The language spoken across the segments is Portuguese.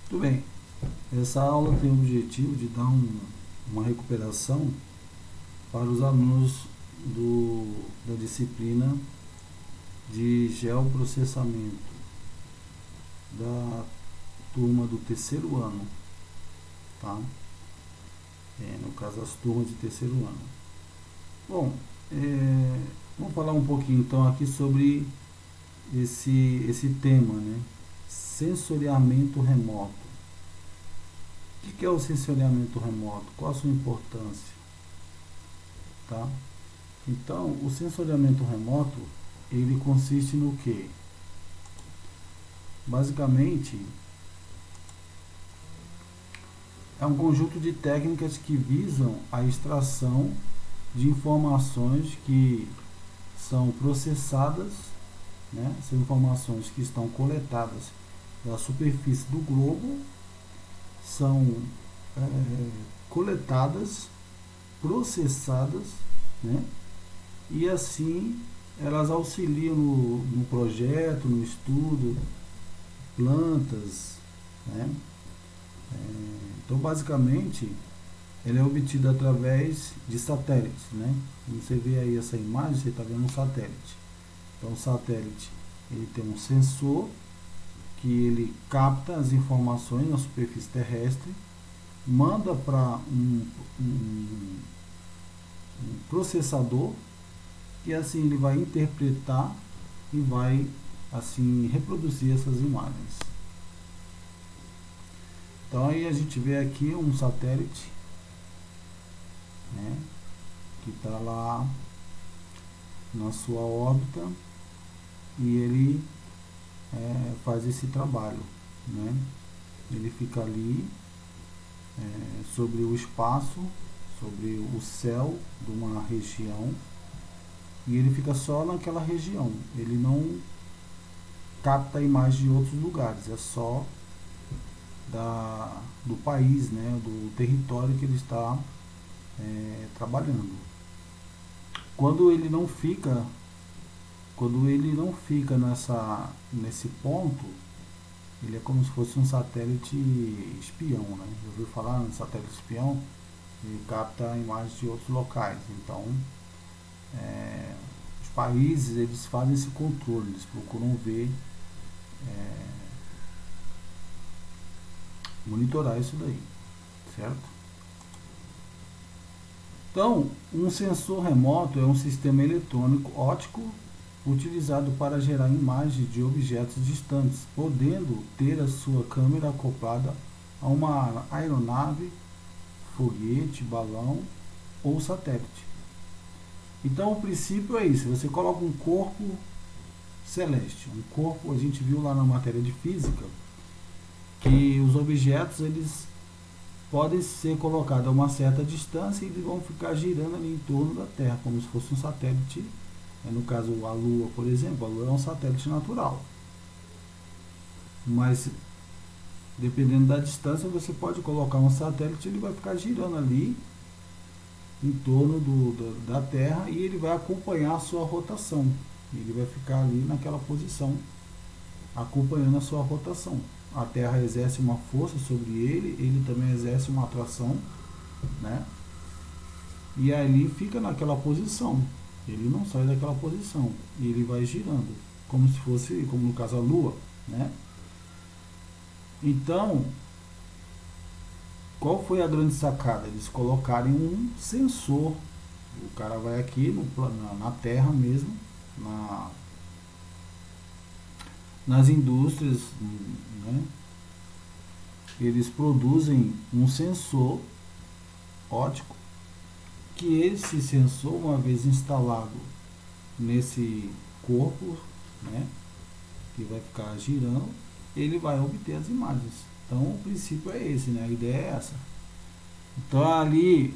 Tudo bem, essa aula tem o objetivo de dar uma recuperação para os alunos da disciplina de geoprocessamento da turma do terceiro ano, tá? No caso, as turmas de terceiro ano. Bom, vamos falar um pouquinho então aqui sobre esse tema, né? Sensoriamento remoto. O que é o sensoriamento remoto? Qual a sua importância? Tá? Então, o sensoriamento remoto, ele consiste no quê? Basicamente, é um conjunto de técnicas que visam a extração de informações que são processadas, né? São informações que estão coletadas da superfície do globo, são coletadas, processadas, né? E assim elas auxiliam no projeto, no estudo, plantas, né? Então, basicamente, ele é obtido através de satélites, né? Como você vê aí essa imagem, você está vendo um satélite. Então, o satélite ele tem um sensor que ele capta as informações na superfície terrestre, manda para um processador e assim ele vai interpretar e vai assim reproduzir essas imagens. Então aí a gente vê aqui um satélite, né, que está lá na sua órbita e ele faz esse trabalho, né? Ele fica ali sobre o espaço, sobre o céu de uma região e ele fica só naquela região. Ele não capta a imagem de outros lugares, é só do país, né, do território que ele está trabalhando. Quando ele não fica, nesse ponto, ele é como se fosse um satélite espião, né? Já ouviu falar no satélite espião? Ele capta imagens de outros locais. Então, os países eles fazem esse controle, eles procuram ver, monitorar isso daí, certo? Então, um sensor remoto é um sistema eletrônico óptico utilizado para gerar imagens de objetos distantes, podendo ter a sua câmera acoplada a uma aeronave, foguete, balão ou satélite. Então, o princípio é isso: você coloca um corpo celeste, um corpo, a gente viu lá na matéria de física que os objetos eles podem ser colocados a uma certa distância e eles vão ficar girando ali em torno da Terra, como se fosse um satélite. No caso, a Lua, por exemplo, a Lua é um satélite natural. Mas, dependendo da distância, você pode colocar um satélite e ele vai ficar girando ali em torno da Terra e ele vai acompanhar a sua rotação. Ele vai ficar ali naquela posição, acompanhando a sua rotação. A Terra exerce uma força sobre ele, ele também exerce uma atração, né? E ali fica naquela posição. Ele não sai daquela posição. E ele vai girando, como se fosse, como no caso a Lua, né? Então, qual foi a grande sacada? Eles colocarem um sensor. O cara vai aqui na Terra mesmo, nas indústrias, né? Eles produzem um sensor óptico que esse sensor, uma vez instalado nesse corpo, né, que vai ficar girando, ele vai obter as imagens. Então o princípio é esse, né? A ideia é essa. Então ali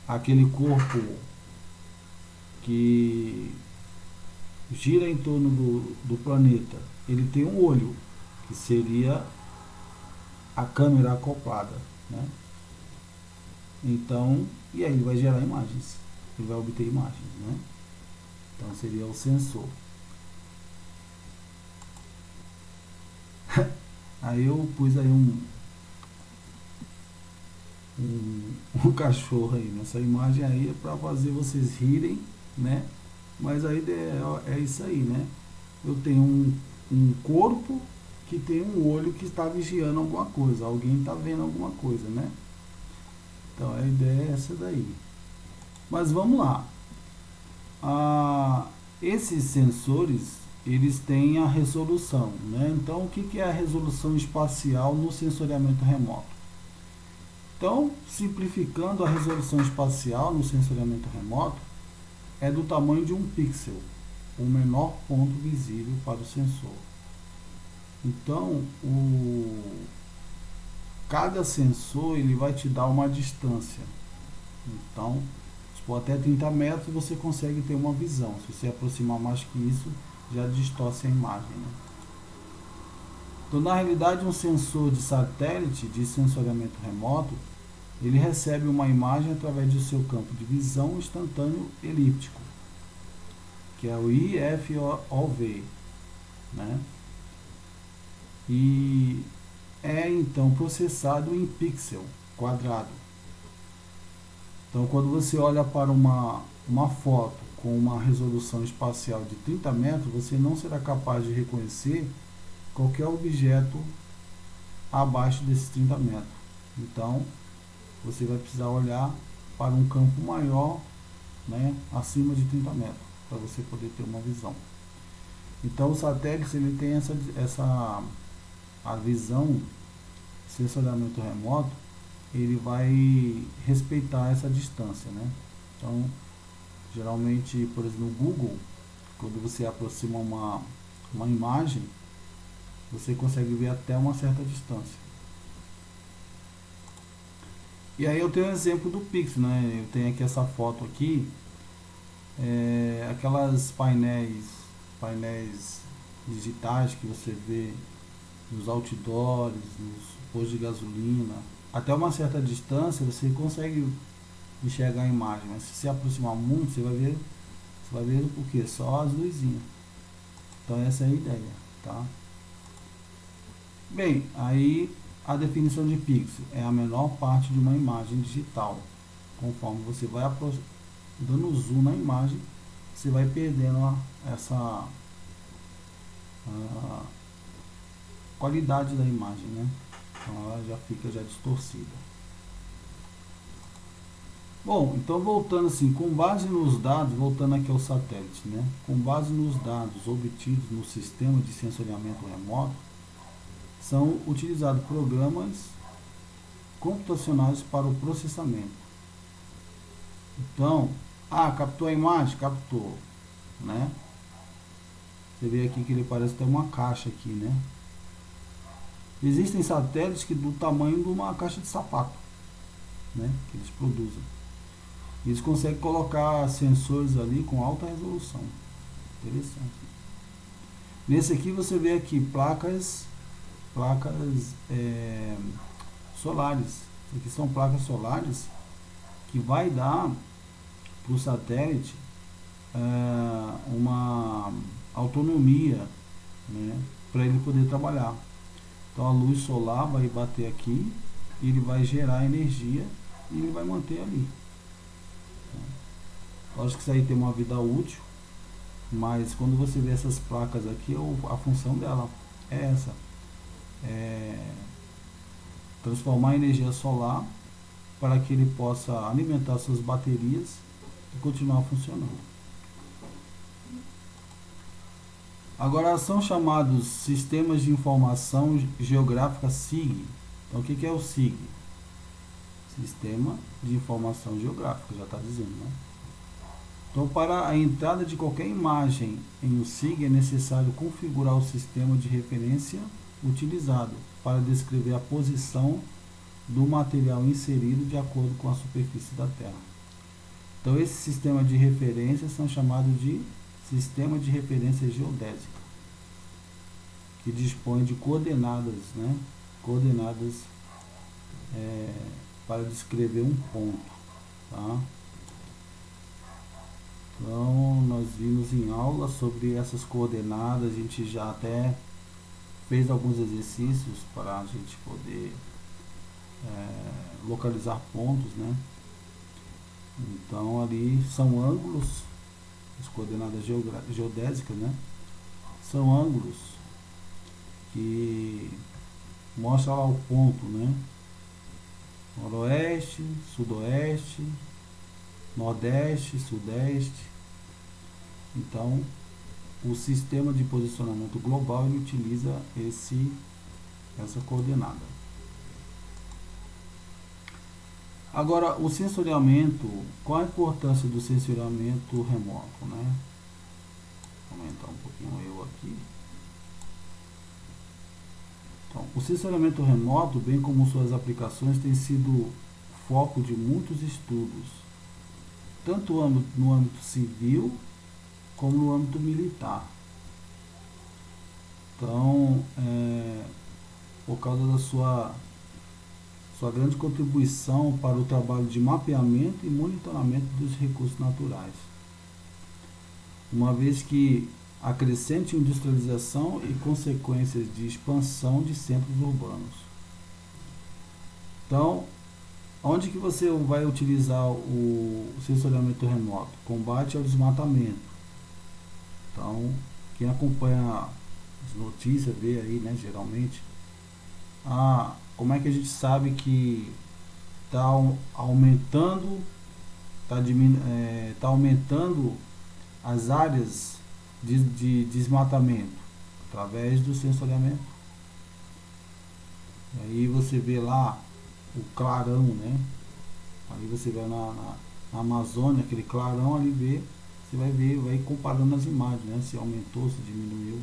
aquele corpo que gira em torno do planeta, ele tem um olho, que seria a câmera acoplada, né? Então, e aí ele vai gerar imagens, ele vai obter imagens, né? Então seria o sensor. Aí eu pus aí um cachorro aí. Nessa imagem aí é para fazer vocês rirem, né? Mas a ideia é isso aí, né? Eu tenho um corpo que tem um olho que está vigiando alguma coisa, alguém está vendo alguma coisa, né? Então a ideia é essa daí. Mas vamos lá. Esses sensores, eles têm a resolução, né? Então o que é a resolução espacial no sensoriamento remoto? Então, simplificando, a resolução espacial no sensoriamento remoto é do tamanho de um pixel, o menor ponto visível para o sensor. Então, cada sensor ele vai te dar uma distância. Então, se for até 30 metros, você consegue ter uma visão. Se você aproximar mais que isso, já distorce a imagem, né? Então, na realidade, um sensor de satélite de sensoriamento remoto, ele recebe uma imagem através do seu campo de visão instantâneo elíptico, que é o IFOV, né? E é então processado em pixel quadrado. Então, quando você olha para uma foto com uma resolução espacial de 30 metros, você não será capaz de reconhecer qualquer objeto abaixo desses 30 metros. Então, você vai precisar olhar para um campo maior, né, acima de 30 metros, para você poder ter uma visão. Então, o satélite ele tem a visão, sensoriamento remoto, ele vai respeitar essa distância, né? Então, geralmente, por exemplo, no Google, quando você aproxima uma imagem, você consegue ver até uma certa distância. E aí eu tenho um exemplo do Pixel, né? Eu tenho aqui essa foto aqui, aquelas painéis digitais que você vê nos outdoors, nos postos de gasolina. Até uma certa distância você consegue enxergar a imagem, mas se você aproximar muito, você vai ver o que? Só as luzinhas. Então essa é a ideia, tá? Bem, aí a definição de pixel é a menor parte de uma imagem digital. Conforme você vai dando zoom na imagem, você vai perdendo essa qualidade da imagem, né? Então ela já fica distorcida. Bom, então voltando assim, com base nos dados, voltando aqui ao satélite, né? Com base nos dados obtidos no sistema de sensoriamento remoto, são utilizados programas computacionais para o processamento. Então, captou a imagem? Captou, né? Você vê aqui que ele parece ter uma caixa aqui, né? Existem satélites que do tamanho de uma caixa de sapato, né? Que eles produzem. Eles conseguem colocar sensores ali com alta resolução. Interessante. Nesse aqui você vê aqui placas solares. Aqui são placas solares que vai dar para o satélite uma autonomia, né, para ele poder trabalhar. Então a luz solar vai bater aqui, ele vai gerar energia e ele vai manter ali. Lógico que isso aí tem uma vida útil, mas quando você vê essas placas aqui, a função dela é essa. Transformar a energia solar para que ele possa alimentar suas baterias e continuar funcionando. Agora são chamados sistemas de informação geográfica SIG. Então o que é o SIG? Sistema de informação geográfica, já está dizendo, né? Então, para a entrada de qualquer imagem em um SIG é necessário configurar o sistema de referência utilizado para descrever a posição do material inserido de acordo com a superfície da Terra. Então, esse sistema de referência são chamados de sistema de referência geodésica, que dispõe de coordenadas, né? Coordenadas para descrever um ponto, tá? Então, nós vimos em aula sobre essas coordenadas, a gente já até fez alguns exercícios para a gente poder localizar pontos, né? Então ali são ângulos, as coordenadas geodésicas, né? São ângulos que mostram lá o ponto, né? Noroeste, sudoeste, nordeste, sudeste. Então, o sistema de posicionamento global ele utiliza essa coordenada. Agora, o sensoriamento, qual a importância do sensoriamento remoto, né? Vou aumentar um pouquinho eu aqui. Então, o sensoriamento remoto, bem como suas aplicações, tem sido foco de muitos estudos, tanto no âmbito civil como no âmbito militar. Então, por causa da sua grande contribuição para o trabalho de mapeamento e monitoramento dos recursos naturais, uma vez que a crescente industrialização e consequências de expansão de centros urbanos. Então, onde que você vai utilizar o sensoriamento remoto? Combate ao desmatamento. Então, quem acompanha as notícias vê aí, né, geralmente, como é que a gente sabe que está aumentando, tá aumentando as áreas de desmatamento? Através do sensoriamento. Aí você vê lá o clarão, né? Aí você vai na Amazônia, aquele clarão ali, você vai ver, vai comparando as imagens, né? Se aumentou, se diminuiu.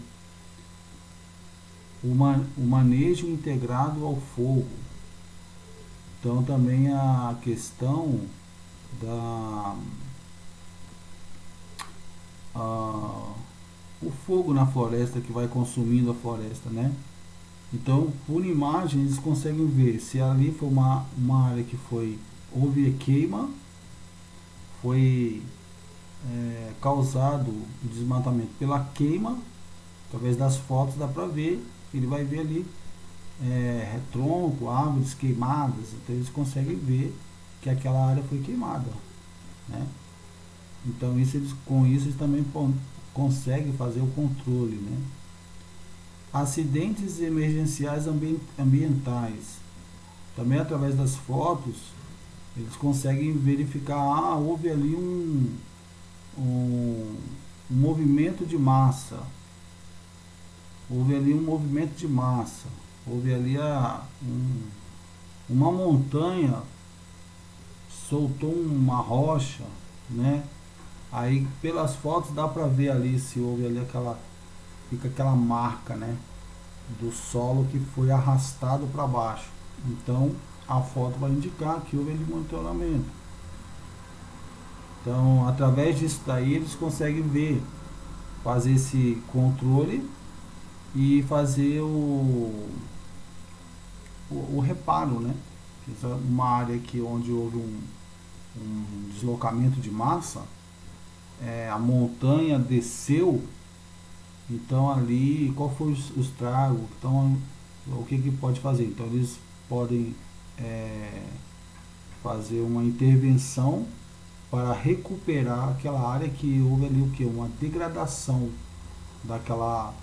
O manejo integrado ao fogo. Então também a questão o fogo na floresta que vai consumindo a floresta, né? Então, por imagem, eles conseguem ver se ali foi uma área que houve queima, foi causado o desmatamento pela queima. Através das fotos dá para ver, ele vai ver ali tronco, árvores queimadas, então eles conseguem ver que aquela área foi queimada, né? Então com isso eles também conseguem fazer o controle, né? Acidentes emergenciais ambientais, também através das fotos eles conseguem verificar, houve ali um movimento de massa, houve ali uma montanha soltou uma rocha, né? Aí pelas fotos dá para ver ali se houve ali fica aquela marca, né, do solo que foi arrastado para baixo. Então a foto vai indicar que houve ali monitoramento. Então, através disso daí eles conseguem fazer esse controle e fazer o reparo, né? Uma área onde houve um deslocamento de massa, a montanha desceu, então ali qual foi o estrago, então o que pode fazer? Então eles podem fazer uma intervenção para recuperar aquela área que houve ali uma degradação daquela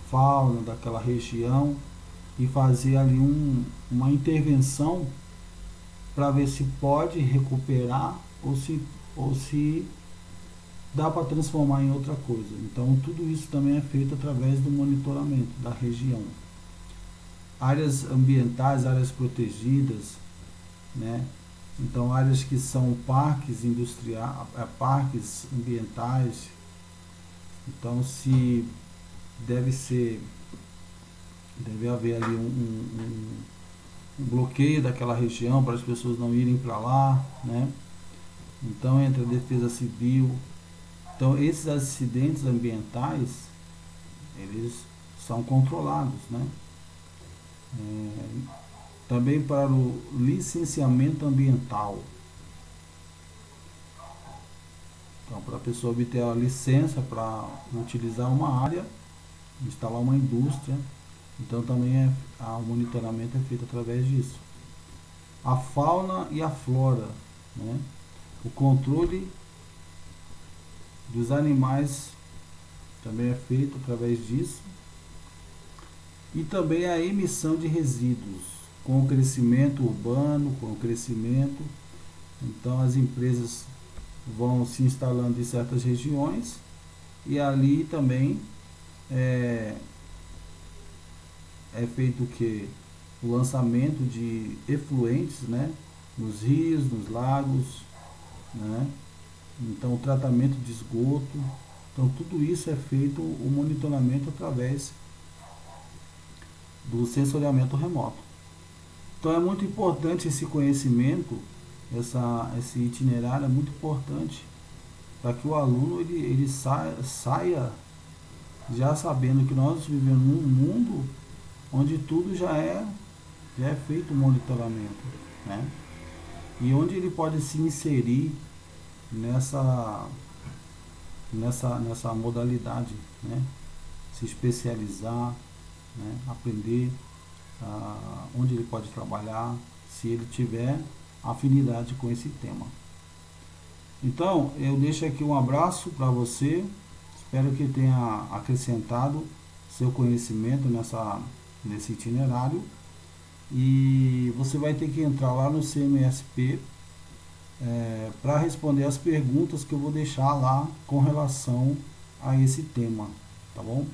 fauna, daquela região, e fazer ali uma intervenção para ver se pode recuperar ou se dá para transformar em outra coisa. Então tudo isso também é feito através do monitoramento da região. Áreas ambientais, áreas protegidas, né? Então áreas que são parques industriais, parques ambientais. Então se deve haver ali um bloqueio daquela região para as pessoas não irem para lá, né? Então entra a defesa civil. Então esses acidentes ambientais eles são controlados, né? Também para o licenciamento ambiental. Então, para a pessoa obter a licença para utilizar uma área, instalar uma indústria, então também o monitoramento é feito através disso. a fauna e a flora, né? O controle dos animais também é feito através disso. E também a emissão de resíduos, com o crescimento urbano, com o crescimento. Então as empresas vão se instalando em certas regiões e ali também é feito o que? O lançamento de efluentes, né? Nos rios, nos lagos, né? Então o tratamento de esgoto. Então tudo isso é feito o monitoramento através do sensoriamento remoto. Então é muito importante esse conhecimento, esse itinerário é muito importante para que o aluno ele saia já sabendo que nós vivemos num mundo onde tudo já é feito um monitoramento, né? E onde ele pode se inserir nessa modalidade, né? Se especializar, né? Aprender onde ele pode trabalhar, se ele tiver afinidade com esse tema. Então, eu deixo aqui um abraço para você, espero que tenha acrescentado seu conhecimento nesse itinerário, e você vai ter que entrar lá no CMSP para responder as perguntas que eu vou deixar lá com relação a esse tema, tá bom?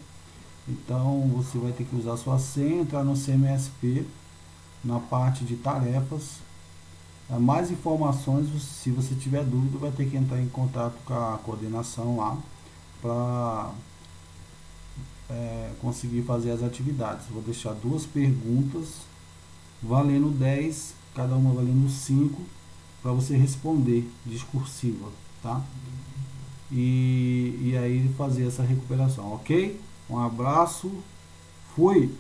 Então você vai ter que usar sua senha, entrar no CMSP, na parte de tarefas. Mais informações, se você tiver dúvida, vai ter que entrar em contato com a coordenação lá para conseguir fazer as atividades. Vou deixar 2 perguntas valendo 10, cada uma valendo 5, para você responder discursiva, tá? E aí fazer essa recuperação, ok? Um abraço, fui!